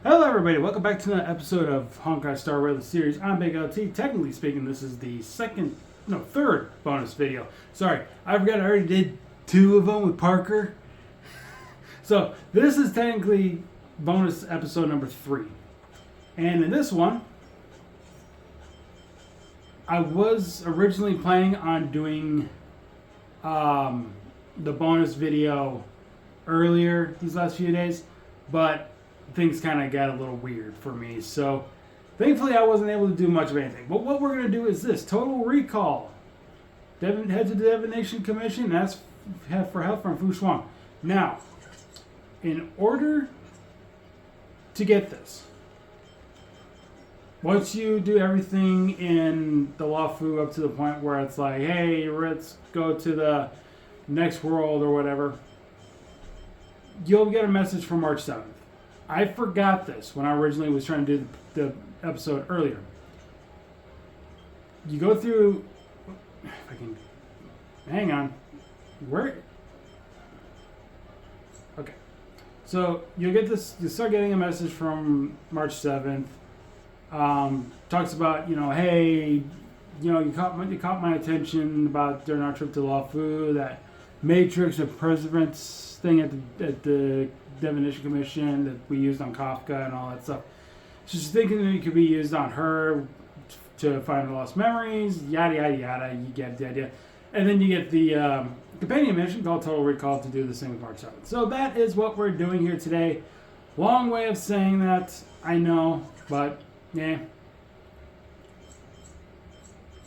Hello, everybody. Welcome back to another episode of Honkai Star Rail the series. I'm Big LT. Technically speaking, this is the third bonus video. Sorry, I forgot I already did two of them with Parker. So this is technically bonus episode number 3. And in this one, I was originally planning on doing the bonus video earlier these last few days, but things kind of got a little weird for me. So thankfully I wasn't able to do much of anything. But what we're going to do is this. Total Recall. Head to the Divination Commission. That's for help from Fu Shuang. Now, in order to get this, once you do everything in the Law Fu up to the point where it's like, hey, let's go to the next world or whatever, you'll get a message from March 7th. I forgot this when I originally was trying to do the episode earlier. You go through... If I can... Hang on. Where... Okay. So, you'll get this... You start getting a message from March 7th. Talks about, hey, you caught my attention about during our trip to Laofu, that Matrix of Perseverance thing at the Divination Commission that we used on Kafka and all that stuff. She's thinking that it could be used on her to find lost memories, yada yada yada. You get the idea. And then you get the companion mission called Total Recall to do the same with March 7th. So that is what we're doing here today. Long way of saying that, I know, but yeah,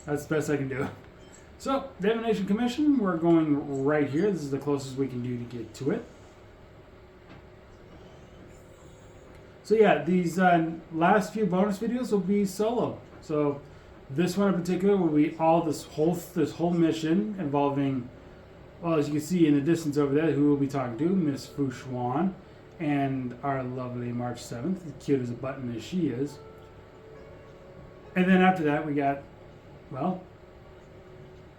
that's the best I can do. So, Divination Commission, we're going right here. This is the closest we can do to get to it. So yeah, these last few bonus videos will be solo. So this one in particular will be all this whole mission involving, well, as you can see in the distance over there, who we'll be talking to, Miss Fu Shuan and our lovely March 7th, cute as a button as she is. And then after that, we got, well,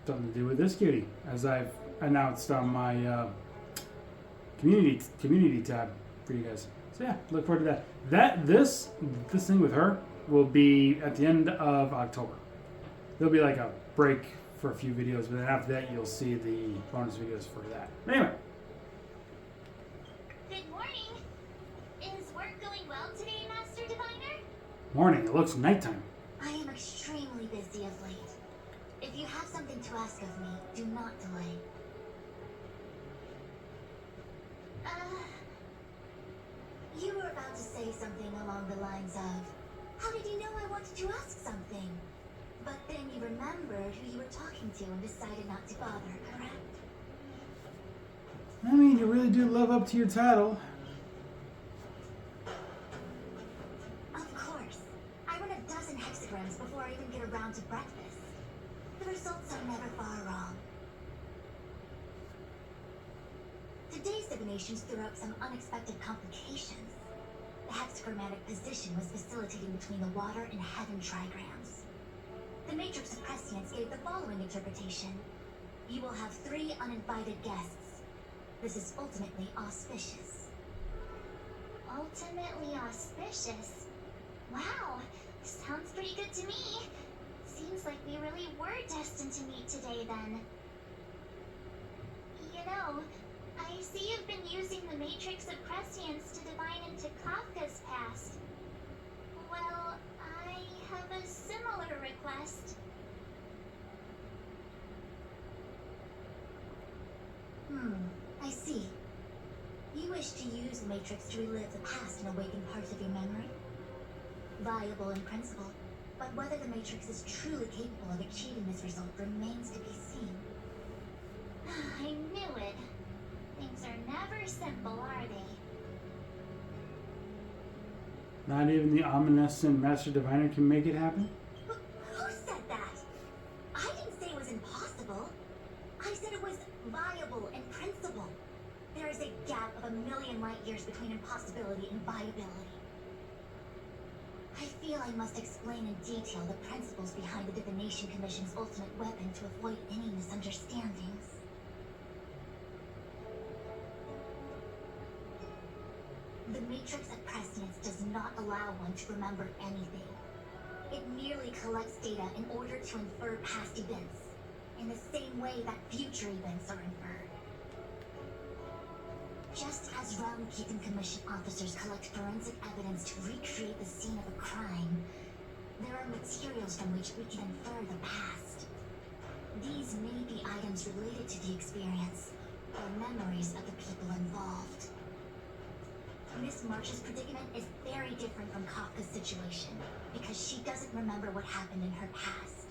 something to do with this cutie, as I've announced on my community tab for you guys. So yeah, look forward to that. This thing with her will be at the end of October. There'll be like a break for a few videos, but then after that you'll see the bonus videos for that. Anyway. Good morning. Is work going well today, Master Diviner? Morning. It looks nighttime. I am extremely busy of late. If you have something to ask of me, do not delay. You were about to say something along the lines of, how did you know I wanted to ask something? But then you remembered who you were talking to and decided not to bother, correct? I mean, you really do live up to your title. Of course. I run a dozen hexagrams before I even get around to breakfast. The results are never far wrong. Today's divinations threw up some unexpected complications. The hexagrammatic position was facilitating between the water and heaven trigrams. The Matrix of Prescience gave the following interpretation. You will have 3 uninvited guests. This is ultimately auspicious. Ultimately auspicious? Wow, sounds pretty good to me. Seems like we really were destined to meet today then. I see you've been using the Matrix of Prescience to divine into Kafka's past. Well, I have a similar request. I see. You wish to use the Matrix to relive the past and awaken parts of your memory? Viable in principle, but whether the Matrix is truly capable of achieving this result remains to be seen. I knew it. Things are never simple, are they? Not even the omniscient Master Diviner can make it happen? Who said that? I didn't say it was impossible. I said it was viable in principle. There is a gap of 1,000,000 light years between impossibility and viability. I feel I must explain in detail the principles behind the Divination Commission's ultimate weapon to avoid any misunderstandings. The matrix of prescience does not allow one to remember anything. It merely collects data in order to infer past events, in the same way that future events are inferred. Just as Realm-Keeping Commission officers collect forensic evidence to recreate the scene of a crime, there are materials from which we can infer the past. These may be items related to the experience, or memories of the people involved. Miss March's predicament is very different from Kafka's situation, because she doesn't remember what happened in her past.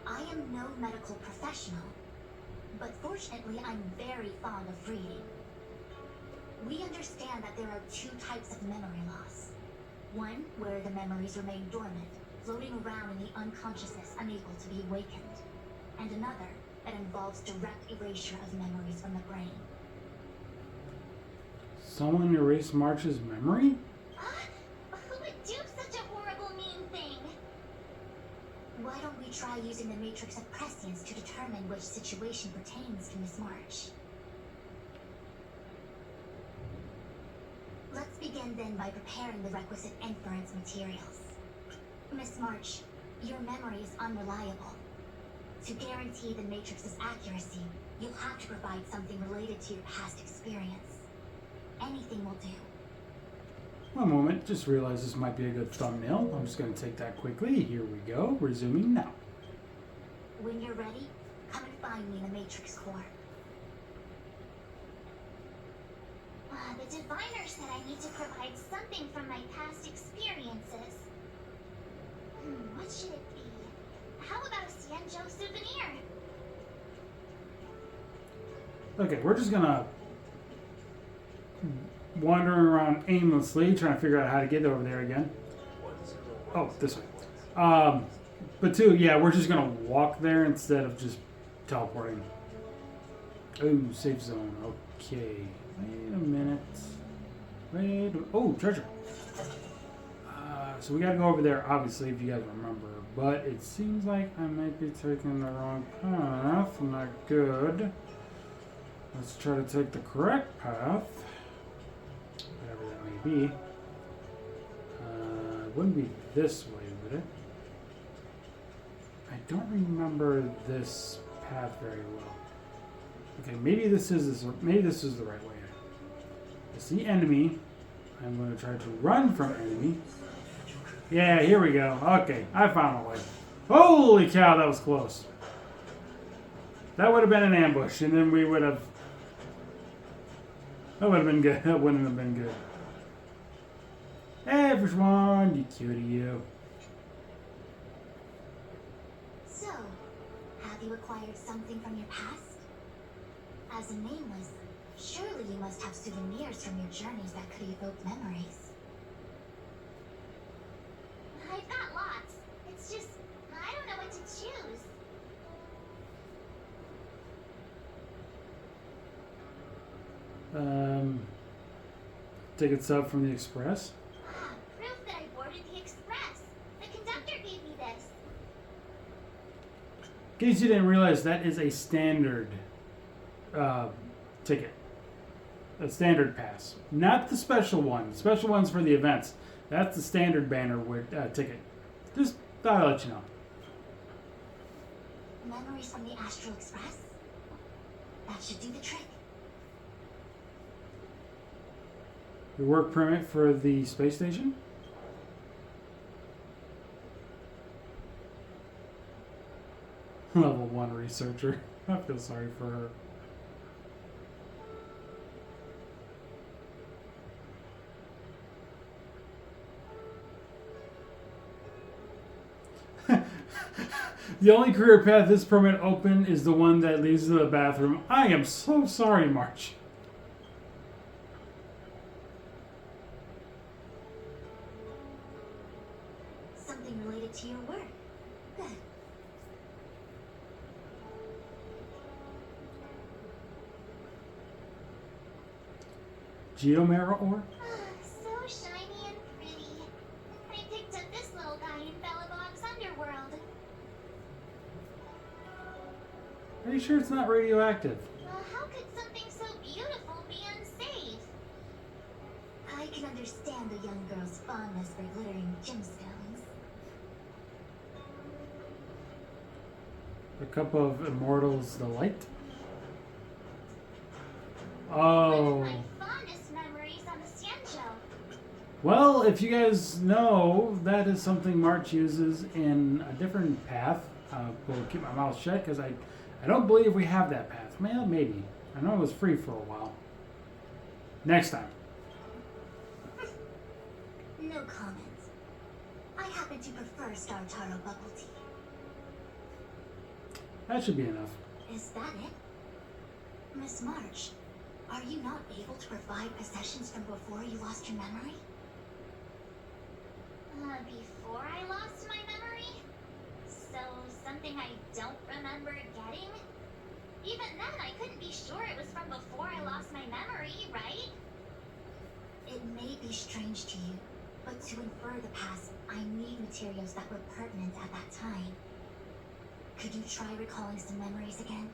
I am no medical professional, but fortunately I'm very fond of reading. We understand that there are two types of memory loss. One, where the memories remain dormant, floating around in the unconsciousness, unable to be awakened. And another, that involves direct erasure of memories from the brain. Someone erased March's memory? Who would do such a horrible, mean thing? Why don't we try using the matrix of prescience to determine which situation pertains to Miss March? Let's begin then by preparing the requisite inference materials. Miss March, your memory is unreliable. To guarantee the matrix's accuracy, you'll have to provide something related to your past experience. Anything will do. One moment, just realized this might be a good thumbnail. I'm just going to take that quickly. Here we go, resuming now. When you're ready, come and find me in the Matrix Core. The diviner said I need to provide something from my past experiences. What should it be? How about a Xianzhou souvenir? Okay, we're just going to wandering around aimlessly, trying to figure out how to get over there again. Oh, this way. But two, yeah, we're just gonna walk there instead of just teleporting. Oh, safe zone. Okay. Wait a minute. Oh, treasure. So we gotta go over there, obviously, if you guys remember. But it seems like I might be taking the wrong path. Not good. Let's try to take the correct path. Whatever that may be. It wouldn't be this way, would it? I don't remember this path very well. Okay, maybe this is the right way. I see enemy. I'm going to try to run from enemy. Yeah, here we go. Okay, I found a way. Holy cow, that was close. That would have been an ambush, and then we would have... That would have been good. That wouldn't have been good. Hey, everyone, you cutie, you. So, have you acquired something from your past? As a nameless, surely you must have souvenirs from your journeys that could evoke memories. I've got lots. It's just, I don't know what to choose. Ticket sub from the Express. Proof that I boarded the Express. The conductor gave me this. In case you didn't realize, that is a standard ticket. A standard pass. Not the special one. The special one's for the events. That's the standard banner ticket. Just thought I'd let you know. Memories from the Astral Express? That should do the trick. Your work permit for the space station? Level 1 researcher. I feel sorry for her. The only career path this permit open is the one that leads to the bathroom. I am so sorry, March. Something related to your work. Good. Geomera ore? So shiny and pretty. I picked up this little guy in Belobog's underworld. Are you sure it's not radioactive? How could can understand the young girl's fondness for glittering gemstones. A cup of Immortal's Delight. One Oh. of my fondest memories on the Xianzhou. Well, if you guys know, that is something March uses in a different path. We'll keep my mouth shut because I don't believe we have that path. Well, maybe. I know it was free for a while. Next time. No comment. I happen to prefer Star Taro bubble tea. That should be enough. Is that it? Miss March, are you not able to provide possessions from before you lost your memory? Before I lost my memory? So, something I don't remember getting? Even then, I couldn't be sure it was from before I lost my memory, right? It may be strange to you, but to infer the past, I need materials that were pertinent at that time. Could you try recalling some memories again?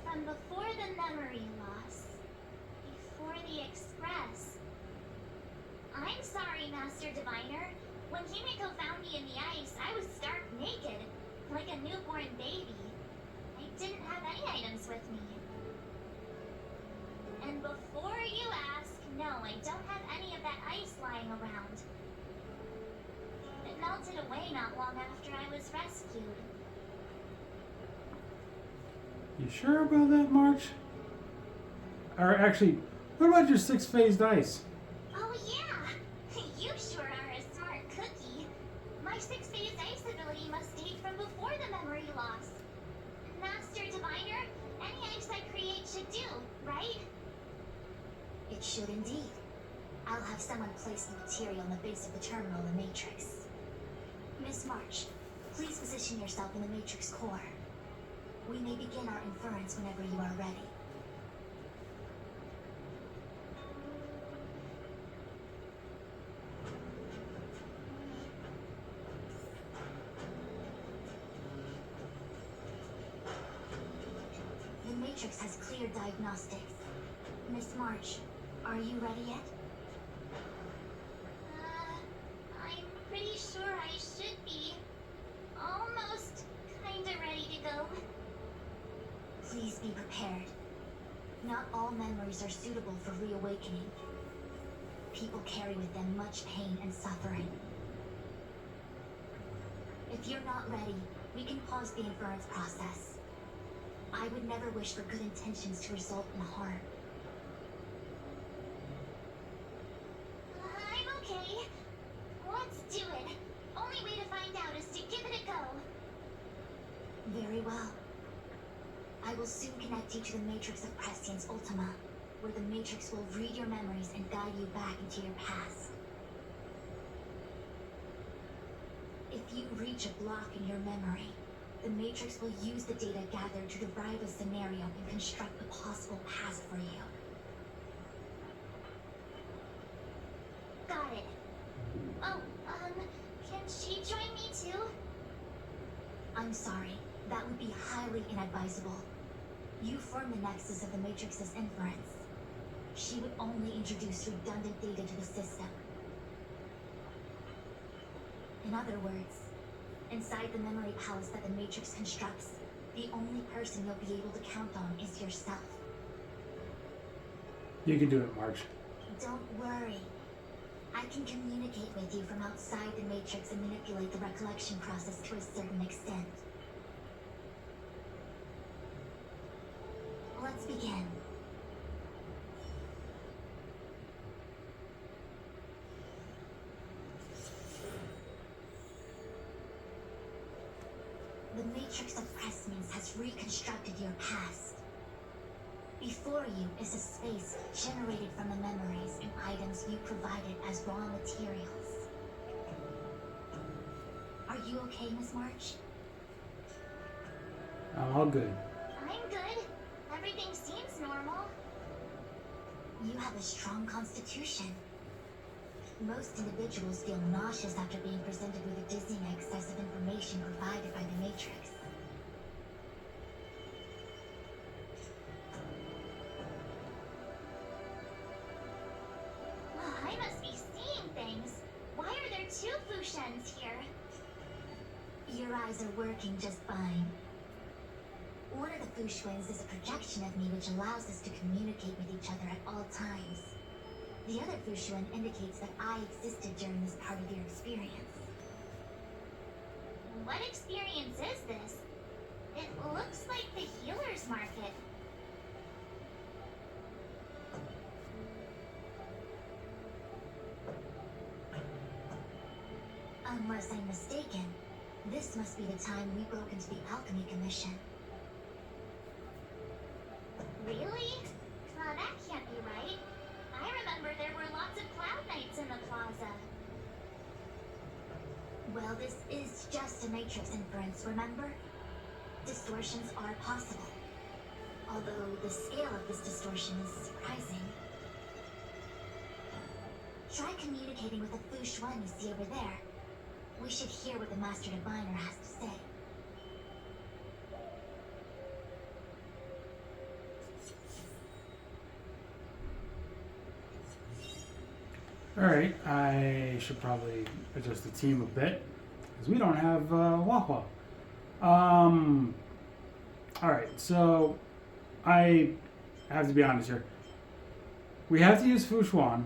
From before the memory loss, before the Express. I'm sorry, Master Diviner. When Himiko found me in the ice, I was stark naked, like a newborn baby. I didn't have any items with me. And before you ask, no, I don't have any of that ice lying around. It melted away not long after I was rescued. You sure about that, March? Or actually, what about your 6-phased ice? Oh yeah! You sure are a smart cookie. My 6-phased ice ability must date from before the memory loss. Master Diviner, any ice I create should do, right? It should indeed. I'll have someone place the material in the base of the terminal in the Matrix. Miss March, please position yourself in the Matrix core. We may begin our inference whenever you are ready. The Matrix has cleared diagnostics. Miss March, are you ready yet? I'm pretty sure I should be. Almost kinda ready to go. Please be prepared. Not all memories are suitable for reawakening. People carry with them much pain and suffering. If you're not ready, we can pause the inference process. I would never wish for good intentions to result in harm. I'm okay. Let's do it. Only way to find out is to give it a go. Very well. I will soon connect you to the Matrix of Prescience Ultima, where the Matrix will read your memories and guide you back into your past. If you reach a block in your memory, the Matrix will use the data gathered to derive a scenario and construct the possible past for you. Got it. Oh, can she join me too? I'm sorry, that would be highly inadvisable. You form the nexus of the Matrix's inference. She would only introduce redundant data to the system. In other words, inside the memory palace that the Matrix constructs, the only person you'll be able to count on is yourself. You can do it, March. Don't worry. I can communicate with you from outside the Matrix and manipulate the recollection process to a certain extent. Let's begin. The Matrix of Prescience has reconstructed your past. Before you is a space generated from the memories and items you provided as raw materials. Are you okay, Miss March? I'm all good. I'm good. Everything seems normal. You have a strong constitution. Most individuals feel nauseous after being presented with a dizzying excess of information provided by the Matrix. eyes are working just fine. One of the Fushuans is a projection of me which allows us to communicate with each other at all times. The other Fushuan indicates that I existed during this part of your experience. What experience is this? It looks like the healer's market. Unless I'm mistaken, this must be the time we broke into the Alchemy Commission. Really? That can't be right. I remember there were lots of Cloud Knights in the plaza. Well, this is just a matrix inference, remember? Distortions are possible. Although the scale of this distortion is surprising. Try communicating with the Fushuan you see over there. We should hear what the Master Diviner has to say. Alright, I should probably adjust the team a bit, because we don't have Wahwa. Alright, so I have to be honest here. We have to use Fushuan,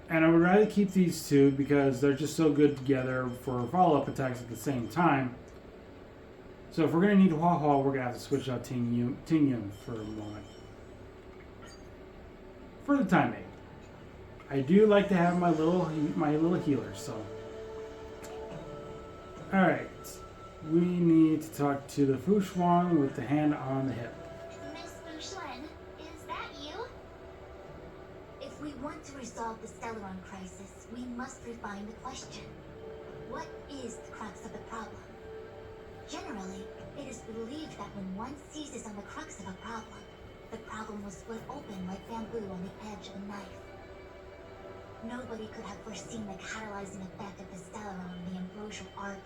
and I would rather keep these two because they're just so good together for follow-up attacks at the same time. So if we're going to need Wahwa, we're going to have to switch out Ting Yun for a moment. For the time being. I do like to have my little healer, so. Alright. We need to talk to the Fushuan with the hand on the hip. Miss Fushuan, is that you? If we want to resolve the Stellaron crisis, we must refine the question. What is the crux of the problem? Generally, it is believed that when one seizes on the crux of a problem will split open like bamboo on the edge of a knife. Nobody could have foreseen the catalyzing effect of the Stellaron on the ambrosial arbor.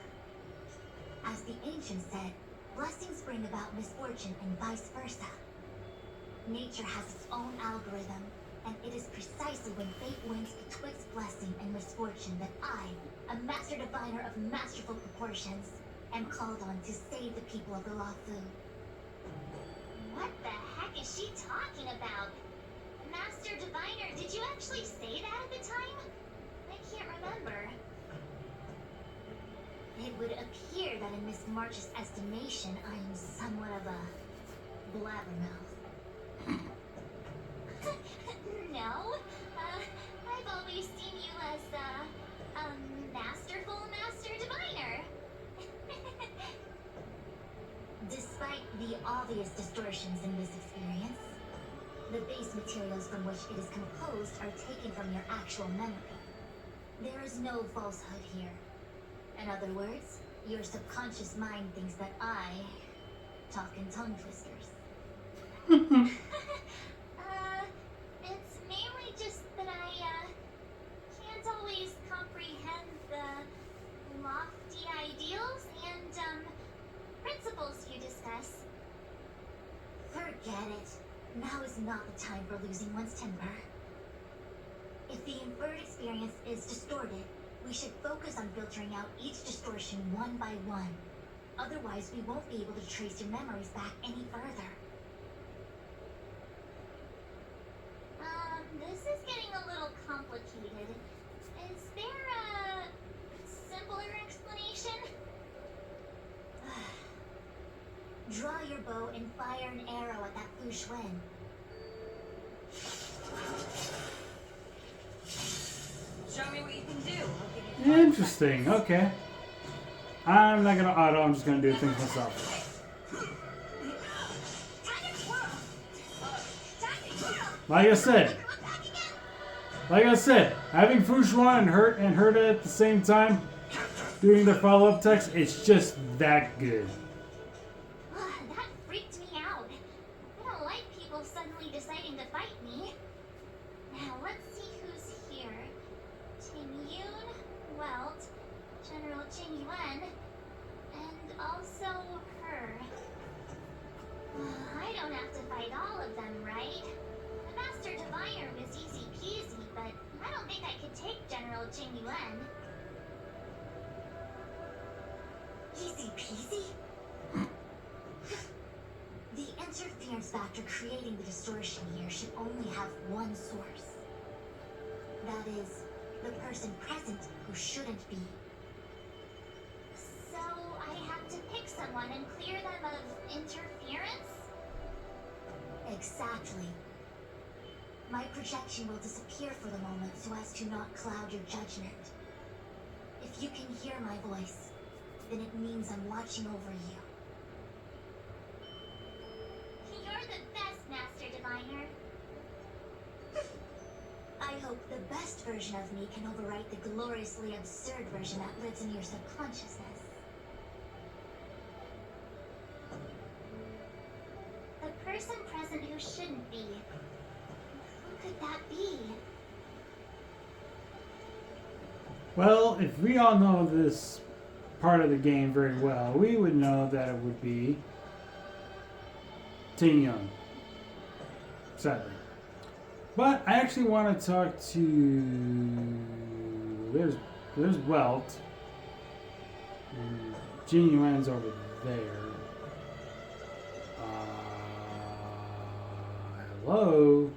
As the ancients said, blessings bring about misfortune and vice versa. Nature has its own algorithm, and it is precisely when fate wins betwixt blessing and misfortune that I, a Master Diviner of masterful proportions, am called on to save the people of the Lafu. What the heck is she talking about? Master Diviner, did you actually say that at the time? I can't remember. It would appear that in Miss March's estimation, I am somewhat of a blabbermouth. No. I've always seen you as a masterful Master Diviner. Despite the obvious distortions in this experience, the base materials from which it is composed are taken from your actual memory. There is no falsehood here. In other words, your subconscious mind thinks that I talk in tongue twisters. It's mainly just that I can't always comprehend the lofty ideals and principles you discuss. Forget it. Now is not the time for losing one's temper. If the inferred experience is distorted, we should focus on filtering out each distortion one by one. Otherwise, we won't be able to trace your memories back any further. This is getting a little complicated. Is there a simpler explanation? Draw your bow and fire an arrow at that Fushuan. Show me what you can do. I'll give you Interesting, okay. I'm not gonna auto, I'm just gonna do things myself. Like I said, having Fushuan and Herta at the same time, doing their follow-up text, it's just that good. That freaked me out. I don't like people suddenly deciding to fight me. Now let's see who's here. Ting Yun, Welt, General Jing Yuan, and also her. I don't have to fight all of them, right? The Master Diviner was easy peasy, but I don't think I could take General Jing Yuan. Easy peasy? The interference factor creating the distortion here should only have one source. That is, the person present who shouldn't be. So I have to pick someone and clear them of interference? Exactly. My projection will disappear for the moment so as to not cloud your judgment. If you can hear my voice, then it means I'm watching over you. You're the best, Master Diviner. I hope the best version of me can overwrite the gloriously absurd version that lives in your subconsciousness. The person present who shouldn't be. Who could that be? Well, if we all know this part of the game very well, we would know that it would be Ting Yun. Sadly. But I actually want to talk to... There's Welt. And Jing Yuan's over there. Hello?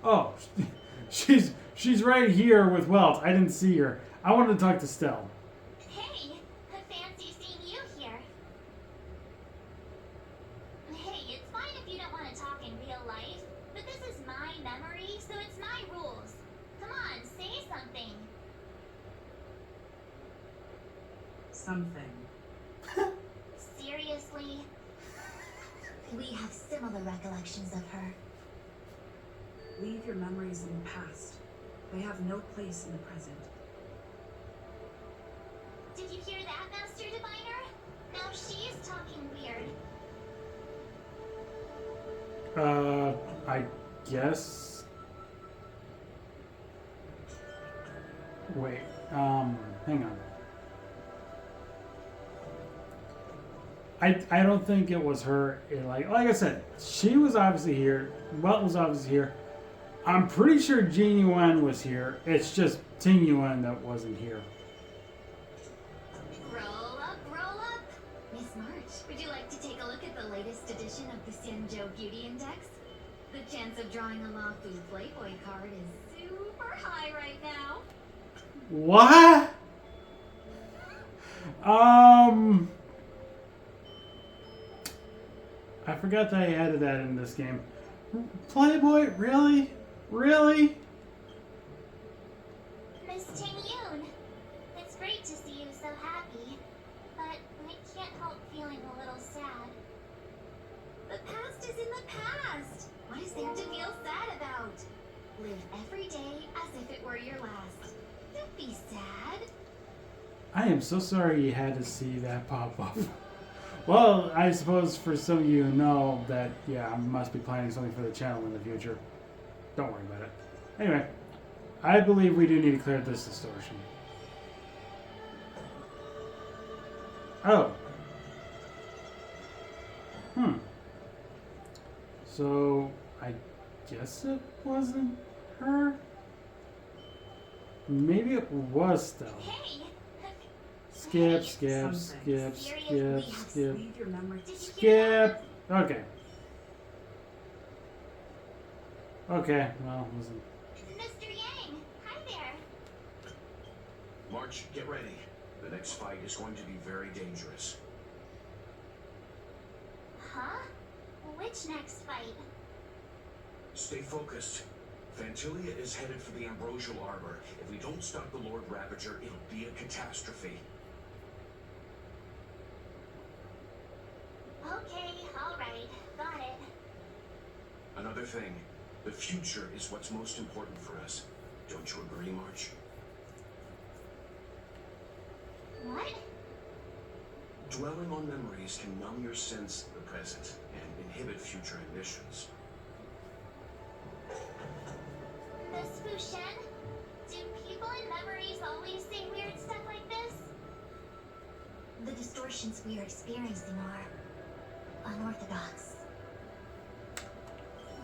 Oh, she's right here with Welt. I didn't see her. I wanted to talk to Stell. Hey, fancy seeing you here. Hey, it's fine if you don't want to talk in real life, but this is my memory, so it's my rules. Come on, say something. Something. Seriously? We have similar recollections of her. Leave your memories in the past. They have no place in the present. Did you hear that, Master Diviner? Now she's talking weird. I guess. Wait, hang on. I don't think it was her. Like I said, she was obviously here. Welt was obviously here. I'm pretty sure Jing Yuan was here. It's just Ting Yuan that wasn't here. Roll up, roll up! Miss March, would you like to take a look at the latest edition of the Xianzhou Beauty Index? The chance of drawing a Lafu Playboy card is super high right now. What? I forgot that I added that in this game. Playboy? Really? Really? Miss Ting Yun, it's great to see you so happy, but I can't help feeling a little sad. The past is in the past! What is there to feel sad about? Live every day as if it were your last. Don't be sad. I am so sorry you had to see that pop up. Well, I suppose for some of you who know that, yeah, I must be planning something for the channel in the future. Don't worry about it. Anyway, I believe we do need to clear this distortion. Oh. So, I guess it wasn't her? Maybe it was Stella. Hey! Skip, skip, Something. skip, skip, skip, Leave your memories. Did you hear that? skip. Okay. Okay, well, listen. Mr. Yang, hi there. March, get ready. The next fight is going to be very dangerous. Huh? Which next fight? Stay focused. Fantilia is headed for the Ambrosial Arbor. If we don't stop the Lord Ravager, it'll be a catastrophe. Okay, alright, got it. Another thing, the future is what's most important for us. Don't you agree, March? What? Dwelling on memories can numb your sense of the present and inhibit future ambitions. Miss Fushen, do people in memories always say weird stuff like this? The distortions we are experiencing are unorthodox.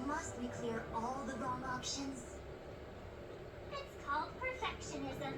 Must we clear all the wrong options? It's called perfectionism.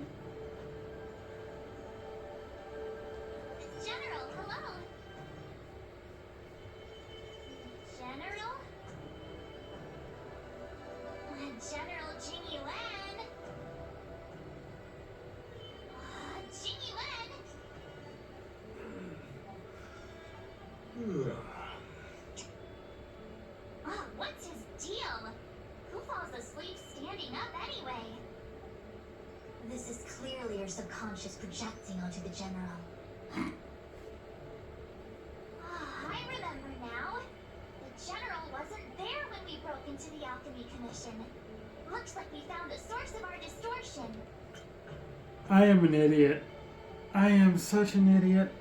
subconscious projecting onto the general. I remember now. The general wasn't there when we broke into the Alchemy Commission. Looks like we found the source of our distortion. I am an idiot. I am such an idiot.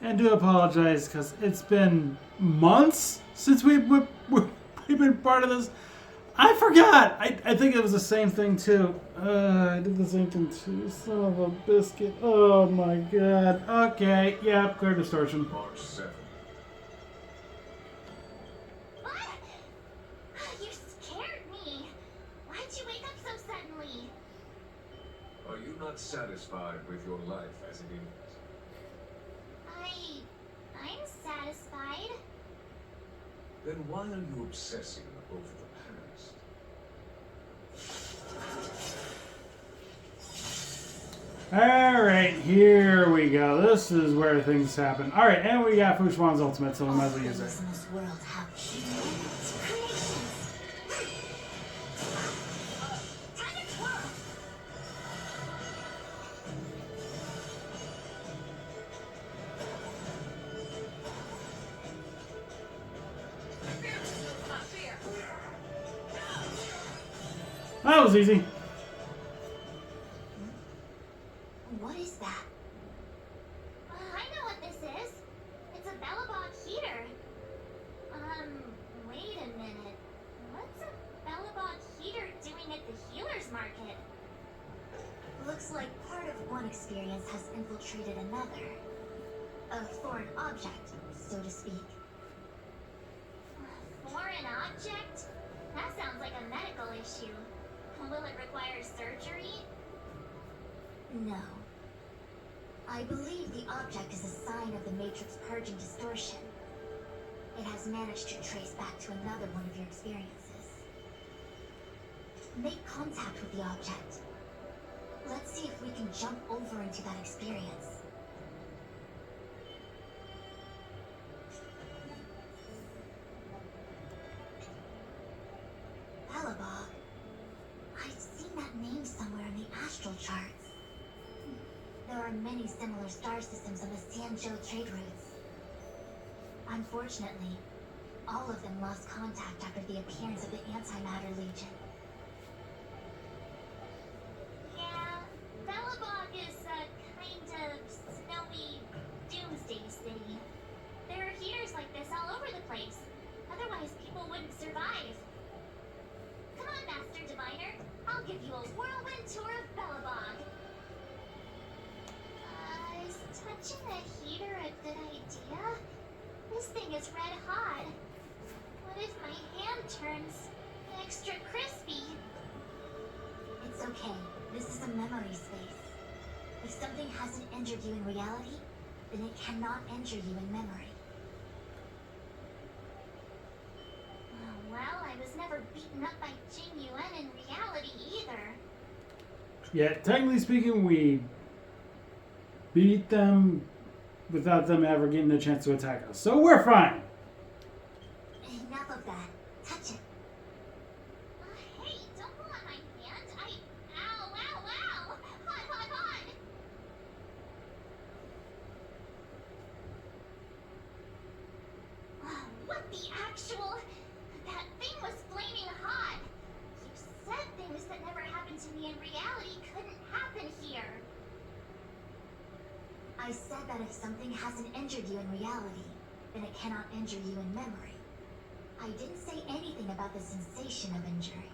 I do apologize because it's been months since we've been part of this. I forgot. I think it was the same thing too. I did the same thing too. Son of a biscuit. Oh my god. Okay. Yeah. Clear distortion. March 7th. What? You scared me. Why'd you wake up so suddenly? Are you not satisfied with your life as it is? I'm satisfied. Then why are you obsessing over the past? Alright, here we go. This is where things happen. Alright, and we got Fushwan's ultimate, so we might as well use it. Things in this world have creations. Time to twirl. That was easy. What is that? I know what this is. It's a Bellabog heater. Wait a minute. What's a Bellabog heater doing at the healer's market? Looks like part of one experience has infiltrated another. A foreign object, so to speak. Foreign object? That sounds like a medical issue. Will it require surgery? No. I believe the object is a sign of the Matrix purging distortion. It has managed to trace back to another one of your experiences. Make contact with the object. Let's see if we can jump over into that experience. Bellabog. I've seen that name somewhere in the astral charts. There are many similar star systems on the Sanjo trade routes. Unfortunately, all of them lost contact after the appearance of the Antimatter Legion. Yeah, Bellabog is a kind of snowy doomsday city. There are heaters like this all over the place. Otherwise, people wouldn't survive. Come on, Master Diviner. I'll give you a whirlwind tour of Bellabog. Is touching a heater a good idea? This thing is red hot. What if my hand turns extra crispy? It's okay. This is a memory space. If something hasn't injured you in reality, then it cannot injure you in memory. Well, I was never beaten up by Jing Yuan in reality either. Yeah, technically speaking, we beat them without them ever getting a chance to attack us. So we're fine. Enough of that. Touch it. Hey, don't pull on my hand. Ow, ow, ow! Hot, hot, hot! What the actual? That thing was flaming hot. You said things that never happened to me in reality couldn't happen here. I said that if something hasn't injured you in reality, then it cannot injure you in memory. I didn't say anything about the sensation of injury.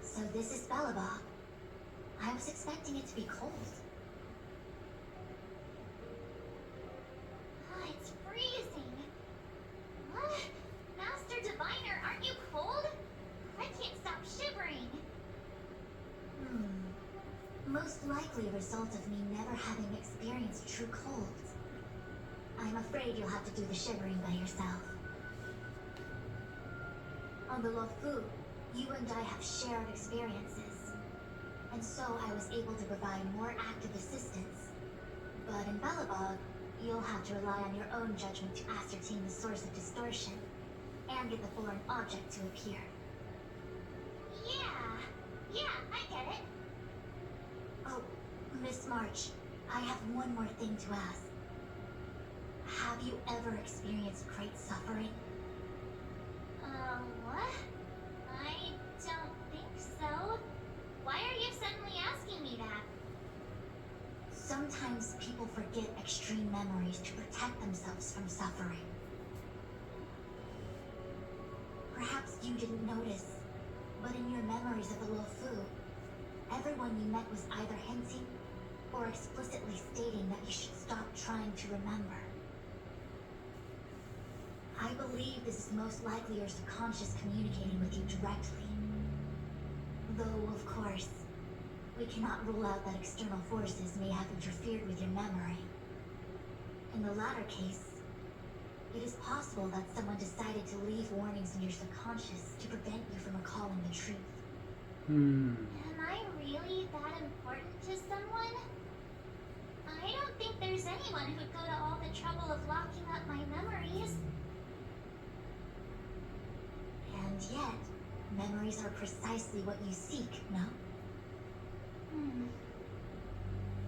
So this is Bellabog. I was expecting it to be cold. It's freezing. What? Master Diviner, aren't you cold? I can't stop shivering. Most likely a result of me never having experienced true cold. I'm afraid you'll have to do the shivering by yourself. On the Lofu, you and I have shared experiences, and so I was able to provide more active assistance. But in Bellabog, you'll have to rely on your own judgment to ascertain the source of distortion. and get the foreign object to appear. Yeah, I get it. Oh, Miss March, I have one more thing to ask. Have you ever experienced great suffering? What? I don't think so. Why are you suddenly asking me that? Sometimes people forget extreme memories to protect themselves from suffering. Perhaps you didn't notice, but in your memories of the Lofu, everyone you met was either hinting or explicitly stating that you should stop trying to remember. I believe this is most likely your subconscious communicating with you directly. Though, of course, we cannot rule out that external forces may have interfered with your memory. In the latter case, it is possible that someone decided to leave warnings in your subconscious to prevent you from recalling the truth. Am I really that important to someone? I don't think there's anyone who'd go to all the trouble of locking up my memories. And yet, memories are precisely what you seek, no?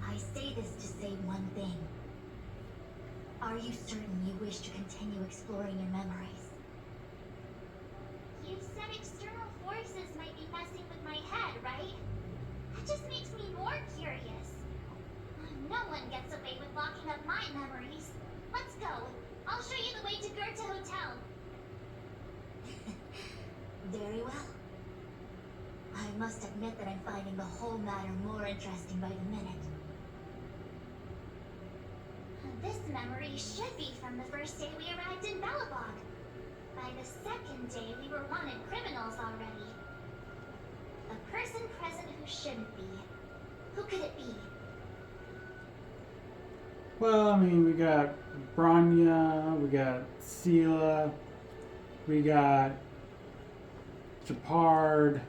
I say this to say one thing. Are you certain you wish to continue exploring your memories? You said external forces might be messing with my head, right? That just makes me more curious. No one gets away with locking up my memories. Let's go. I'll show you the way to Goethe Hotel. Very well. I must admit that I'm finding the whole matter more interesting by the minute. This memory should be from the first day we arrived in Belobog. By the second day, we were wanted criminals already. A person present who shouldn't be. Who could it be? Well, I mean, we got Branya, we got Sela, we got Japard,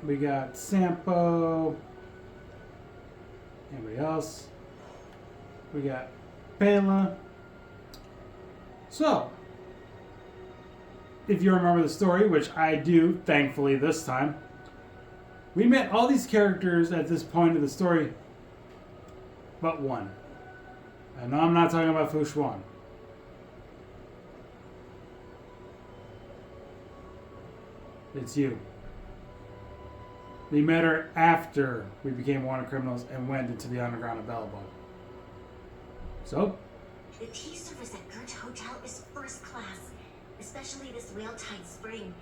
we got Sampo. Anybody else? We got Bela. So, if you remember the story, which I do, thankfully this time, we met all these characters at this point of the story, but one. And I'm not talking about Fu Xuan. It's you. We met her after we became wanted criminals and went into the underground of Belobog. So? The tea service at Goethe Hotel is first class, especially this whale-tide spring.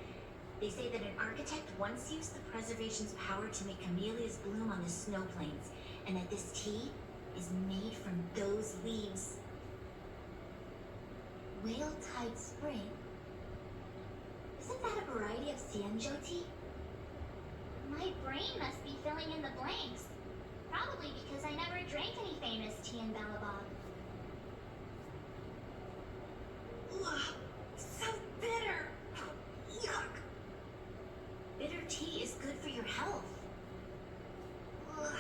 They say that an architect once used the preservation's power to make camellias bloom on the snow plains, and that this tea is made from those leaves. Whale-tide spring? Isn't that a variety of Xianzhou tea? My brain must be filling in the blanks. Probably because I never drank any famous tea in Belobog. Ugh, so bitter! Yuck! Bitter tea is good for your health. Ugh,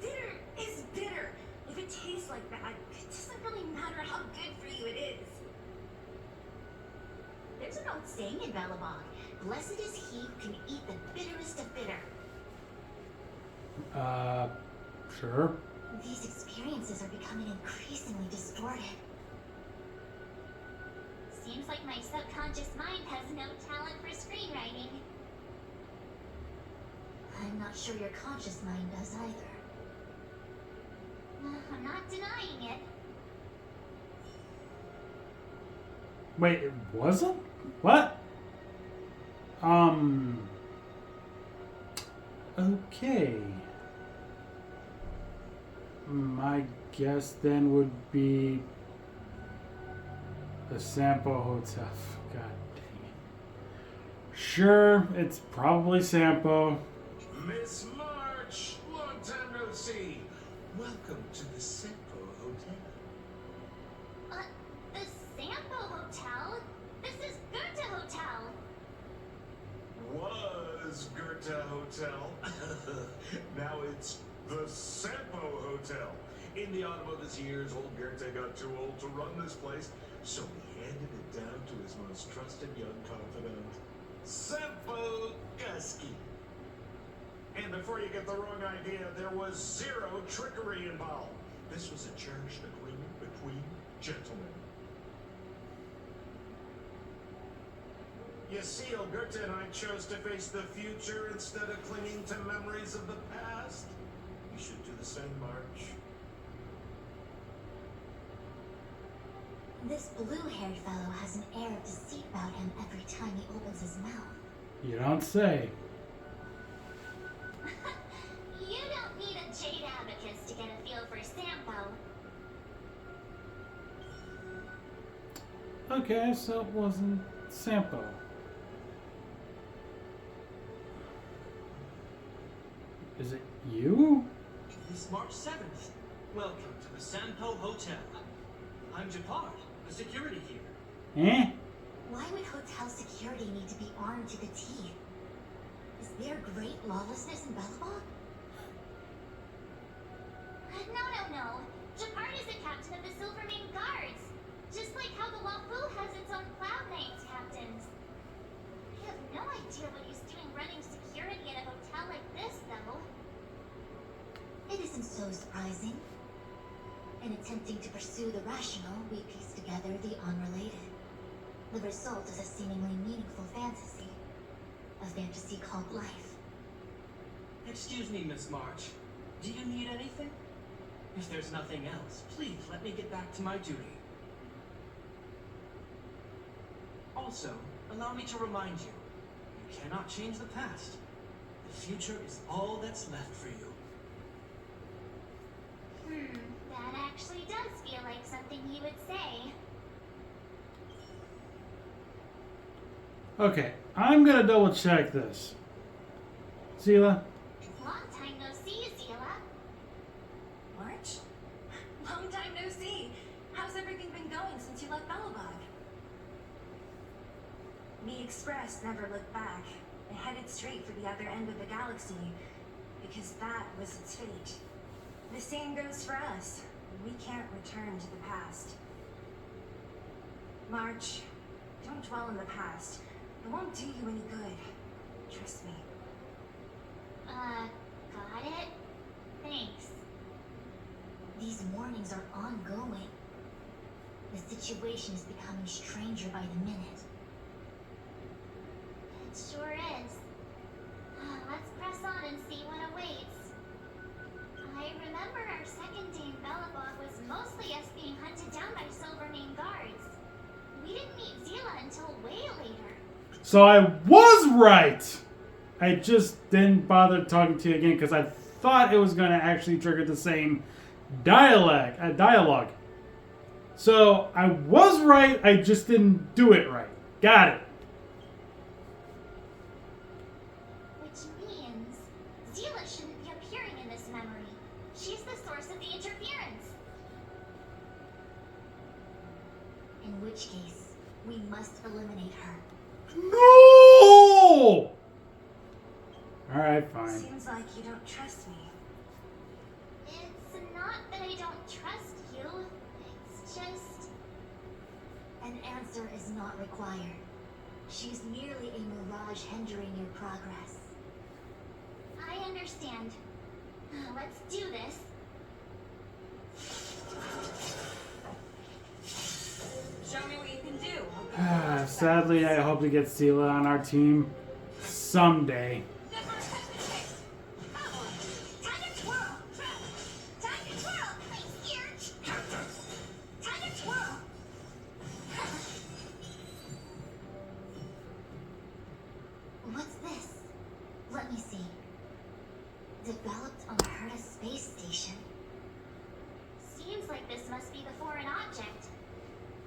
bitter is bitter. If it tastes like that, it doesn't really matter how good for you it is. There's an old saying in Belobog. Blessed is he who can eat the bitterest of bitter. Sure. These experiences are becoming increasingly distorted. Seems like my subconscious mind has no talent for screenwriting. I'm not sure your conscious mind does either. I'm not denying it. Wait, it wasn't? What? Okay. My guess then would be the Sampo Hotel. God dang it. Sure, it's probably Sampo. Miss March, long time no see. Welcome to the Sampo Hotel. The Sampo Hotel? This is Goethe Hotel. Was Goethe Hotel. Now it's the Sampo Hotel. In the autumn of his years, old Goethe got too old to run this place, so he handed it down to his most trusted young confidant. Simple Gusky. And before you get the wrong idea, there was zero trickery involved. This was a cherished agreement between gentlemen. You see, Alberta and I chose to face the future instead of clinging to memories of the past. You should do the same, March. This blue-haired fellow has an air of deceit about him every time he opens his mouth. You don't say. You don't need a Jade Abacus to get a feel for Sampo. Okay, so it wasn't Sampo. Is it you? It's March 7th. Welcome to the Sampo Hotel. I'm Japard, the security here. Eh? Why would hotel security need to be armed to the teeth? Is there great lawlessness in Bellabog? No. Japard is the captain of the Silvermane Guards. Just like how the Wafu has its own Cloud Knights captains. I have no idea what he's doing running security at a hotel like this, though. It isn't so surprising. In attempting to pursue the rational, we piece together the unrelated. The result is a seemingly meaningful fantasy. A fantasy called life. Excuse me, Miss March. Do you need anything? If there's nothing else, please let me get back to my duty. Also, allow me to remind you, you cannot change the past. The future is all that's left for you. That actually does feel like something you would say. Okay, I'm gonna double check this. Zila? Long time no see, Zila. March? Long time no see. How's everything been going since you left Bellabog? The Express never looked back. It headed straight for the other end of the galaxy, because that was its fate. The same goes for us. We can't return to the past. March, don't dwell in the past. It won't do you any good. Trust me. Got it? Thanks. These warnings are ongoing. The situation is becoming stranger by the minute. It sure is. Let's press on and see what awaits. I remember our second day in Bellabog was mostly us being hunted down by Silvermane Guards. We didn't meet Zila until way later. So I was right! I just didn't bother talking to you again because I thought it was going to actually trigger the same dialogue. So I was right, I just didn't do it right. Got it. Which means Zila shouldn't be appearing in this memory. She's the source of the interference. In which case, we must eliminate her. No! Alright, fine. Seems like you don't trust me. It's not that I don't trust you. It's just... An answer is not required. She's merely a mirage hindering your progress. I understand. Let's do this. Show me what you can do. Sadly, I hope to get Sela on our team someday. Time to twirl! Time to twirl! Please, here! Time to twirl! What's this? Let me see. Developed on the Herta space station. Seems like this must be the foreign object.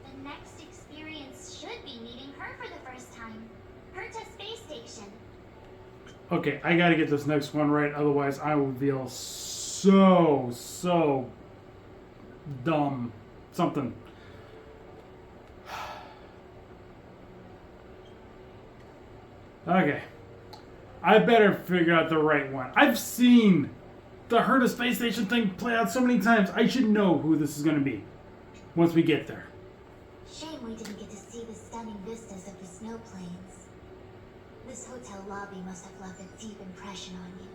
The next experience should be meeting her for the first time. Herta Space Station. Okay, I gotta get this next one right, otherwise I will feel so dumb. Something. Okay. I better figure out the right one. I've seen the Herta Space Station thing play out so many times. I should know who this is gonna be once we get there. Shame we didn't get to see the stunning vistas of the snow plains. This hotel lobby must have left a deep impression on you.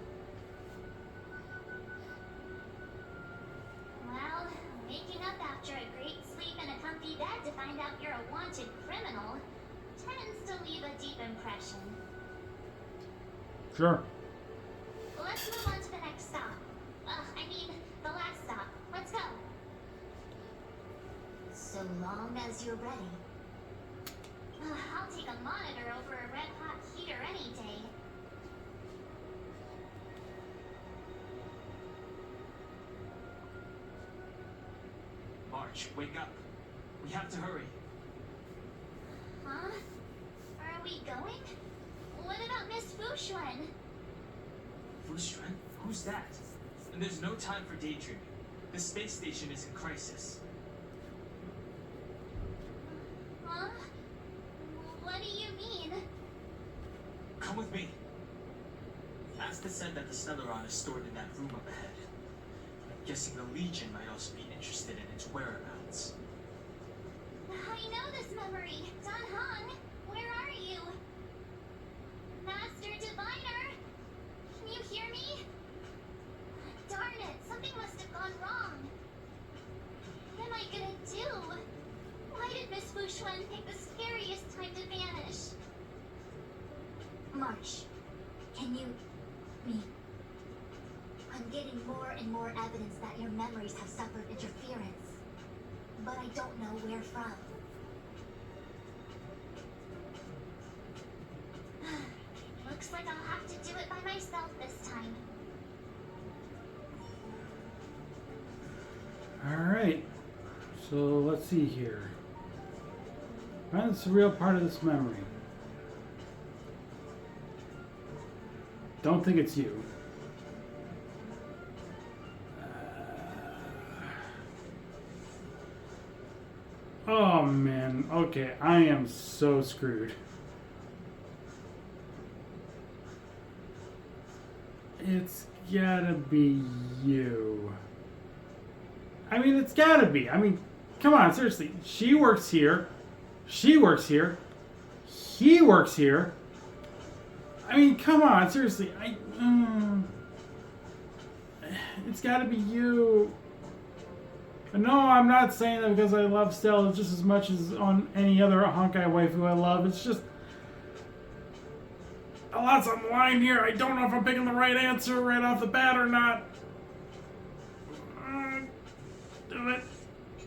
Well, waking up after a great sleep in a comfy bed to find out you're a wanted criminal tends to leave a deep impression. Sure. Let's move on to the next stop. The last stop. Let's go. So long as you're ready. I'll take a monitor over a red-hot heater any day. March, wake up. We have to hurry. Huh? Are we going? What about Miss Fushuen? Fushuen? Who's that? And there's no time for daydreaming. The space station is in crisis. Huh? What do you mean? Come with me. Asta said that the Stellaron is stored in that room up ahead. I'm guessing the Legion might also be interested in its whereabouts. I know this memory. Dan Hong, where are you? Master Diviner? Can you hear me? Darn it, something must have gone wrong. What am I gonna do? Why did Miss Fushuen pick the scariest time to vanish? March, can you... me? I'm getting more and more evidence that your memories have suffered interference. But I don't know where from. Looks like I'll have to do it by myself this time. Alright. So let's see here. Find the surreal part of this memory. Don't think it's you. Oh man, okay, I am so screwed. It's gotta be you. I mean, it's gotta be. I mean, come on, seriously. She works here. She works here. He works here. I mean, come on, seriously. It's gotta be you. No, I'm not saying that because I love Stella just as much as on any other Honkai waifu I love. It's just a lot's on the line here. I don't know if I'm picking the right answer right off the bat or not. Do it.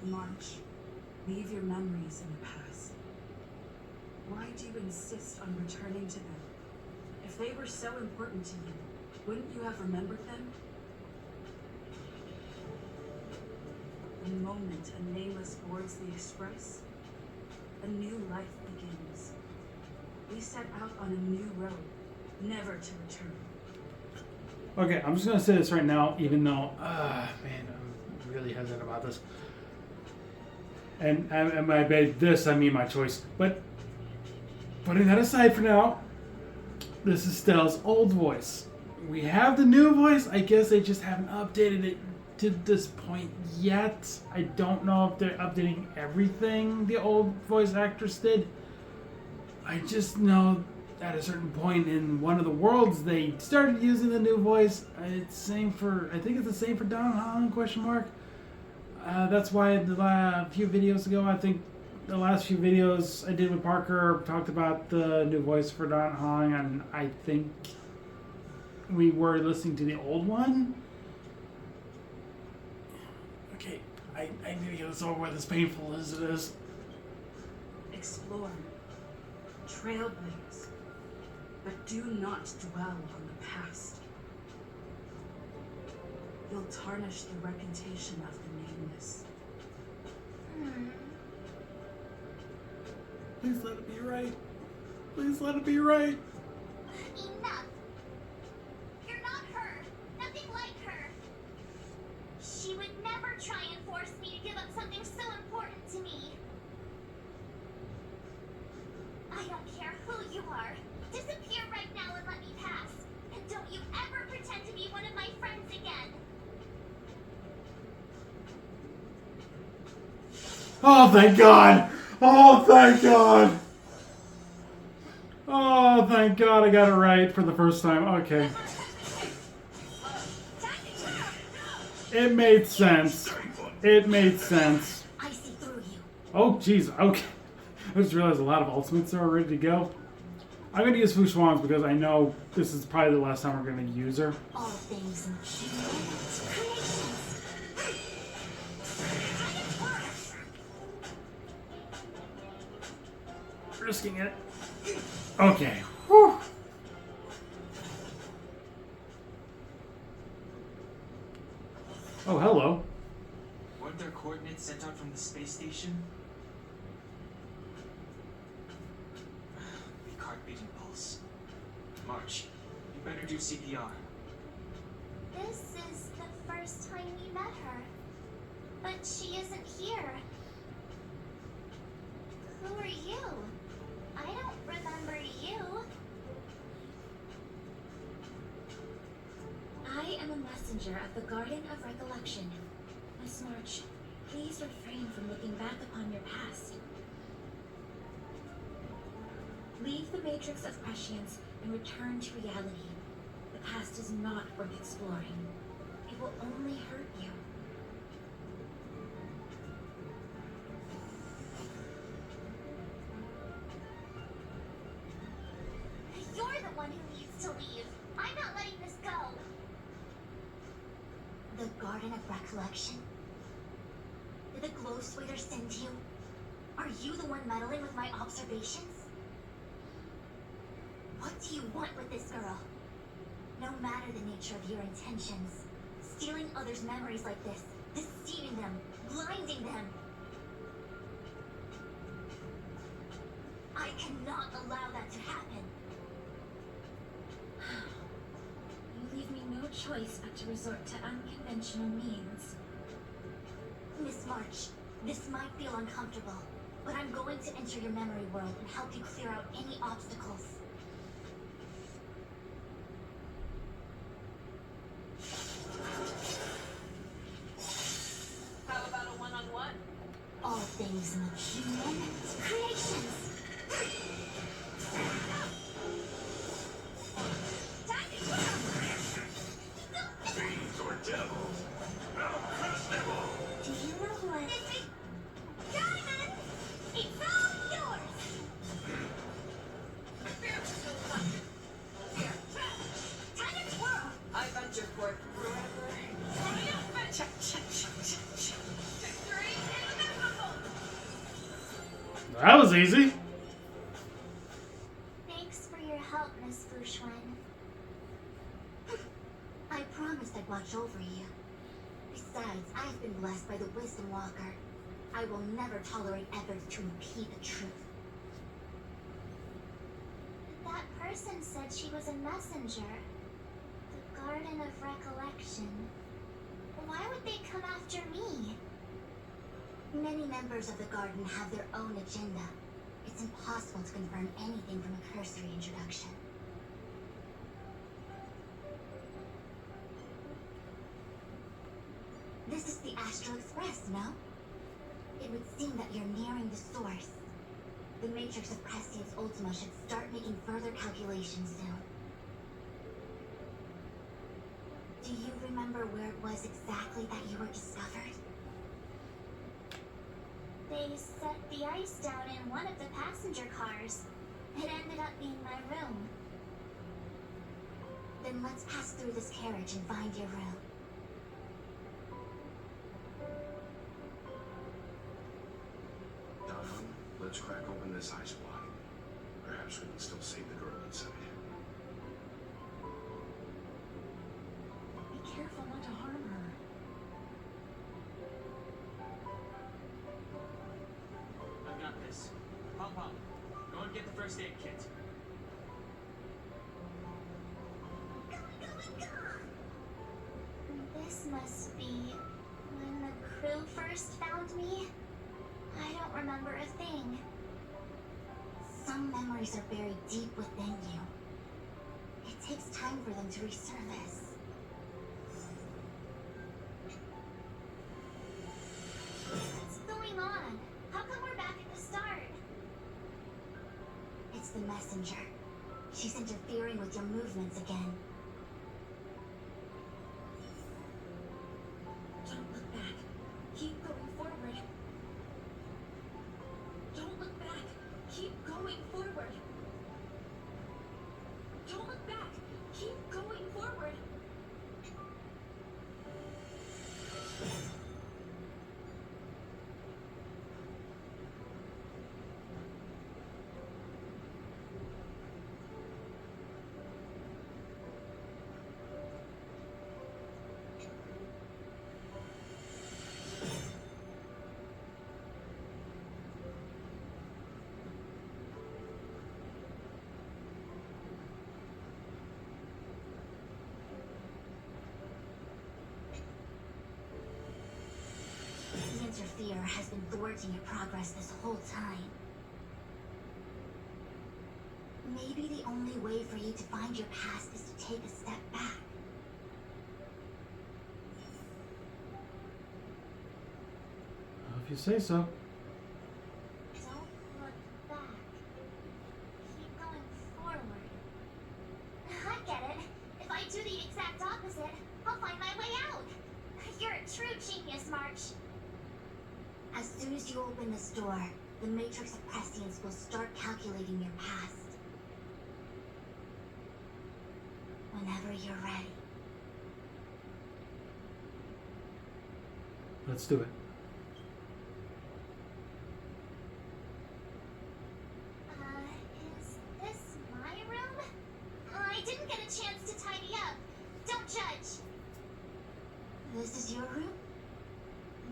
March, leave your memories in the past. Why do you insist on returning to them? If they were so important to you, wouldn't you have remembered them? The moment a nameless boards the express, a new life begins. We set out on a new road, never to return. Okay, I'm just gonna say this right now, even though, man, I'm really hesitant about this. And by this, I mean my choice. But putting that aside for now, this is Stella's old voice. We have the new voice. I guess they just haven't updated it to this point yet. I don't know if they're updating everything the old voice actress did. I just know at a certain point in one of the worlds they started using the new voice. It's same for, I think it's the same for Don Hong, question mark. That's why the few videos ago, I think the last few videos I did with Parker talked about the new voice for Don Hong, and I think we were listening to the old one. Okay, I need to get this over with, as painful as it is. Explore, trailblaze, but do not dwell on the past. You'll tarnish the reputation of the nameless. Please let it be right. Please let it be right. Enough! You're not her! Nothing like her! She would never try and force me to give up something so important to me. I don't care who you are. Disappear right now and let me pass. And don't you ever pretend to be one of my friends again. Oh, thank God. Oh, thank God. Oh, thank God I got it right for the first time. Okay. It made sense. It made sense. I see through you. Oh, jeez. Okay. I just realized a lot of ultimates are ready to go. I'm going to use Fushuan's because I know this is probably the last time we're going to use her. All things creations. Risking it. Okay. Whew. Oh, hello. Weren't there coordinates sent out from the space station? Weak heart-beating pulse. March, you better do CPR. This is the first time we met her. But she isn't here. Who are you? I don't remember you. I am a messenger of the Garden of Recollection. Miss March, please refrain from looking back upon your past. Leave the matrix of prescience and return to reality. The past is not worth exploring. It will only hurt you. You're the one who needs to leave. I'm not letting this go. The Garden of Recollection? Did the glow sweater send you? Are you the one meddling with my observations? What do you want with this girl? No matter the nature of your intentions, stealing others' memories like this, deceiving them, blinding them. I cannot allow that to happen. You leave me no choice but to resort to unconventional means. Miss March, this might feel uncomfortable, but I'm going to enter your memory world and help you clear out any obstacles. How about a one-on-one? All things human creations. Fiends or devils, I'll crush them all. Do you know who I... Diamond! It's all yours! Time to twirl! I venture forth forever. Victory inevitable! That was easy. Thanks for your help, Miss Fushuan. I promised I'd watch over you. Besides, I've been blessed by the Wisdom Walker. I will never tolerate efforts to impede the truth. That person said she was a messenger. The Garden of Recollection. Why would they come after me? Many members of the Garden have their own agenda. It's impossible to confirm anything from a cursory introduction. This is the Astral Express, no? It would seem that you're nearing the source. The matrix of Prescience Ultima should start making further calculations soon. Do you remember where it was exactly that you were discovered? They set the ice down in one of the passenger cars. It ended up being my room. Then let's pass through this carriage and find your room. Don, let's crack open this ice block. Perhaps we can still save the girl inside. Be careful not to harm her. I've got this. Pom-Pom, go and get the first aid kit. This must be when the crew first found me. I don't remember a thing. Some memories are buried deep within you. It takes time for them to resurface. What's going on? How come we're back at the start? the messenger. She's interfering with your movements again. Don't look back. Keep going forward. Don't look back. Keep going forward. Don't look back. Keep going forward. The interferer has been thwarting your progress this whole time. Maybe the only way for you to find your past is to take a step back. If you say so. Don't look back. Keep going forward. I get it. If I do the exact opposite, I'll find my way out. You're a true genius, March. As soon as you open this door, the matrix of prescience will start calculating your past. Whenever you're ready. Let's do it. Is this my room? I didn't get a chance to tidy up. Don't judge. This is your room?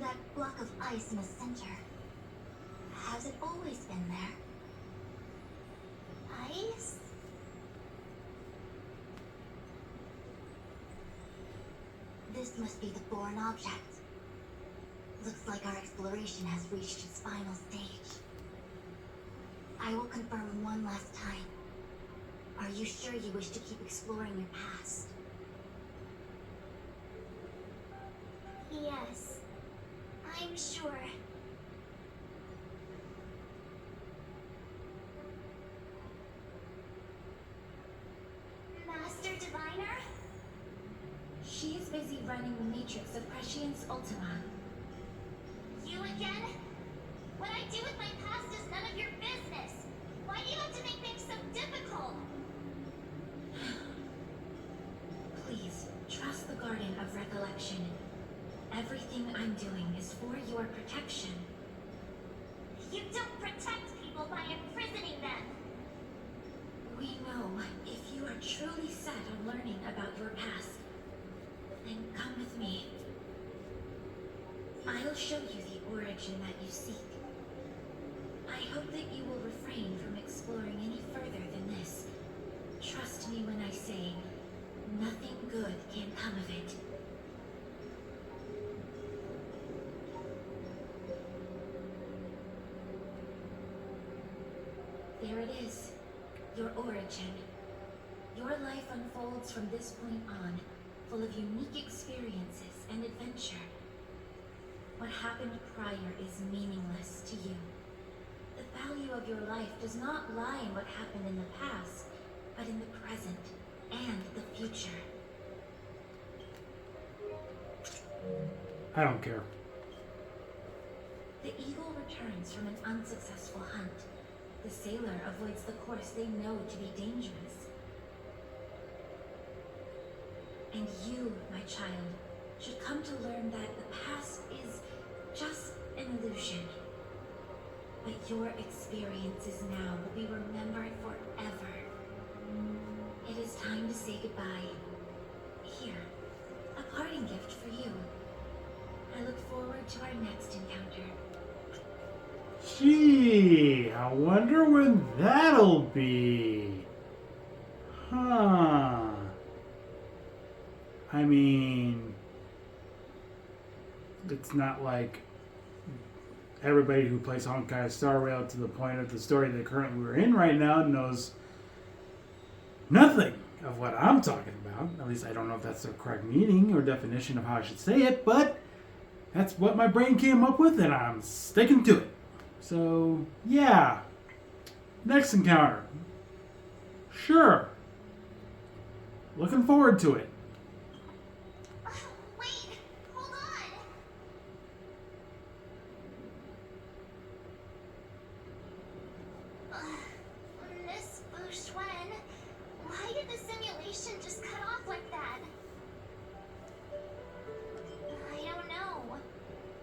That block of ice in the center. Has it always been there? Ice? This must be the foreign object. Looks like our exploration has reached its final stage. I will confirm one last time. Are you sure you wish to keep exploring your past? Yes. I'm sure. Master Diviner? She is busy running the matrix of Prescience Ultima. You again? What I do with my past is none of your business. Why do you have to make things so difficult? Please, trust the Garden of Recollection. Everything I'm doing is for your protection. You don't protect people by imprisoning them. We know if you are truly set on learning about your past, then come with me. I'll show you the origin that you seek. I hope that you will refrain from exploring any further than this. Trust me when I say, nothing good can come of it. There it is, your origin. Your life unfolds from this point on, full of unique experiences and adventure. What happened prior is meaningless to you. The value of your life does not lie in what happened in the past, but in the present and the future. I don't care. The eagle returns from an unsuccessful hunt. The sailor avoids the course they know to be dangerous. And you, my child, should come to learn that the past is just an illusion. But your experiences now will be remembered forever. It is time to say goodbye. Here, a parting gift for you. I look forward to our next encounter. Gee, I wonder when that'll be. Huh. I mean, it's not like everybody who plays Honkai Star Rail to the point of the story that currently we're in right now knows nothing of what I'm talking about. At least I don't know if that's the correct meaning or definition of how I should say it, but that's what my brain came up with and I'm sticking to it. So, yeah. Next encounter. Sure. Looking forward to it. Wait, hold on. Miss Bushwen, why did the simulation just cut off like that? I don't know.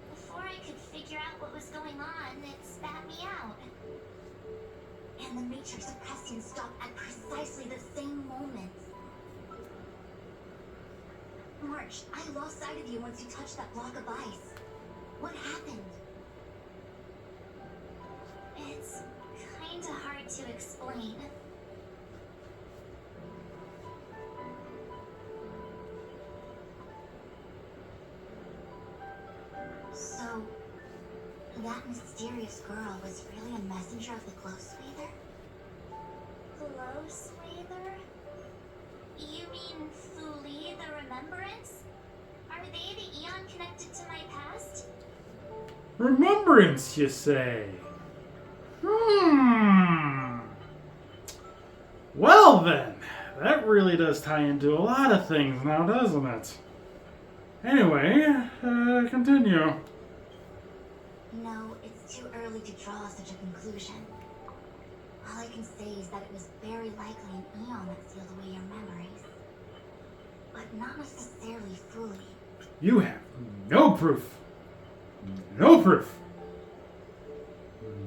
Before I could figure out what was going on, it spat me out. And the Matrix suppressing stopped at precisely the same moment. March, I lost sight of you once you touched that block of ice. What happened? It's kinda hard to explain. So, that mysterious girl was really a messenger of the glow swather? Glow Swather? You mean Fuli, the Remembrance? Are they the Eon connected to my past? Remembrance, you say? Well then, that really does tie into a lot of things now, doesn't it? Anyway, continue. No, it's too early to draw such a conclusion. All I can say is that it was very likely an Eon that sealed away your memories. But not necessarily fully. You have no proof. No proof.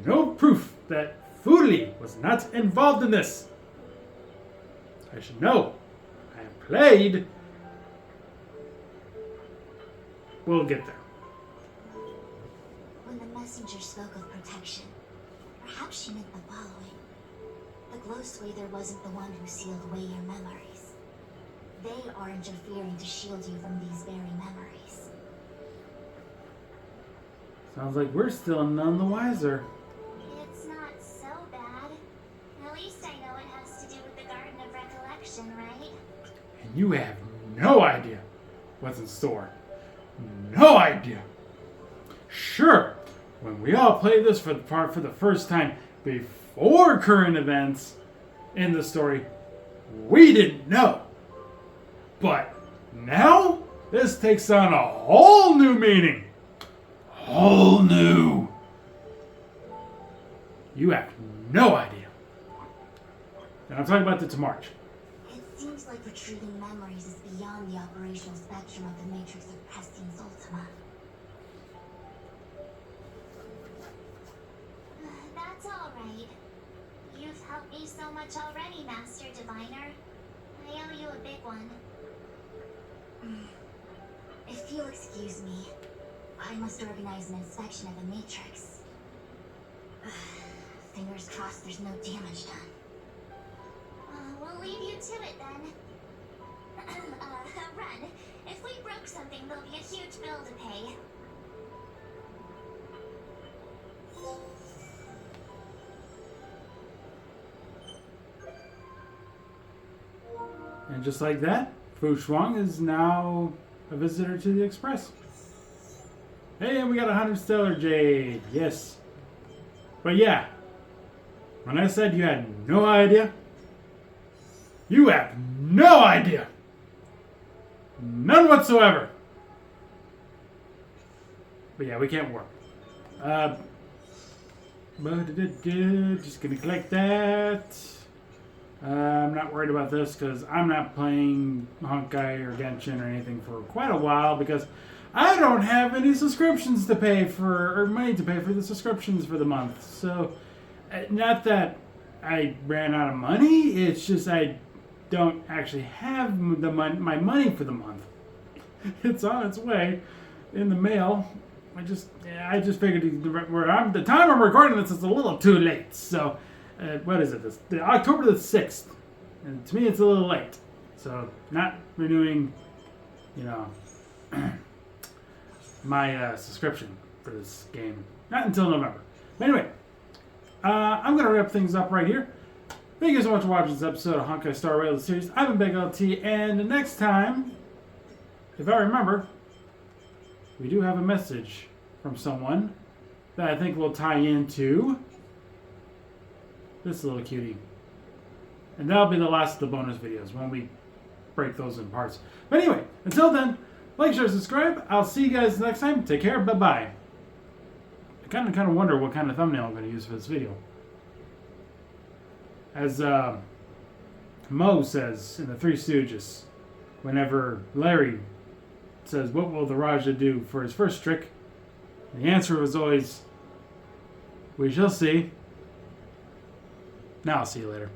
No proof that Fuli was not involved in this. I should know. I have played. We'll get there. When the messenger spoke of protection, perhaps she meant the following. The glow swather wasn't the one who sealed away your memories. They are interfering to shield you from these very memories. Sounds like we're still none the wiser. It's not so bad. At least I know it has to do with the Garden of Recollection, right? And you have no idea what's in store. No idea. Sure, when we all played this for the first time before current events in the story, we didn't know. But now, this takes on a whole new meaning. Whole new. You have no idea. And I'm talking about the March. It seems like retrieving memories is beyond the operational spectrum of the Matrix of Prestine's Ultima. That's alright. You've helped me so much already, Master Diviner. I owe you a big one. If you'll excuse me, I must organize an inspection of the Matrix. Fingers crossed there's no damage done. We'll leave you to it then. Run. If we broke something, there'll be a huge bill to pay. And just like that, Fu Shuang is now a visitor to the Express. Hey, and we got 100 Stellar Jade. Yes. But yeah, when I said you had no idea, you have no idea. None whatsoever. But yeah, we can't work. Just gonna collect that. I'm not worried about this because I'm not playing Honkai or Genshin or anything for quite a while because I don't have any subscriptions to pay for or money to pay for the subscriptions for the month. So, not that I ran out of money. It's just I don't actually have my money for the month. It's on its way in the mail. I just figured the time I'm recording this is a little too late. So, what is it? The October the 6th, and to me it's a little late. So, not renewing, my subscription for this game. Not until November. But anyway, I'm going to wrap things up right here. Thank you so much for watching this episode of Honkai Star Rail series. I've been Big LT, and next time, if I remember, we do have a message from someone that I think will tie into this little cutie. And that'll be the last of the bonus videos when we break those in parts. But anyway, until then, like, share, subscribe. I'll see you guys next time. Take care. Bye-bye. I kind of wonder what kind of thumbnail I'm going to use for this video. As Moe says in the Three Stooges, whenever Larry says, what will the Raja do for his first trick? The answer was always, we shall see. Now I'll see you later.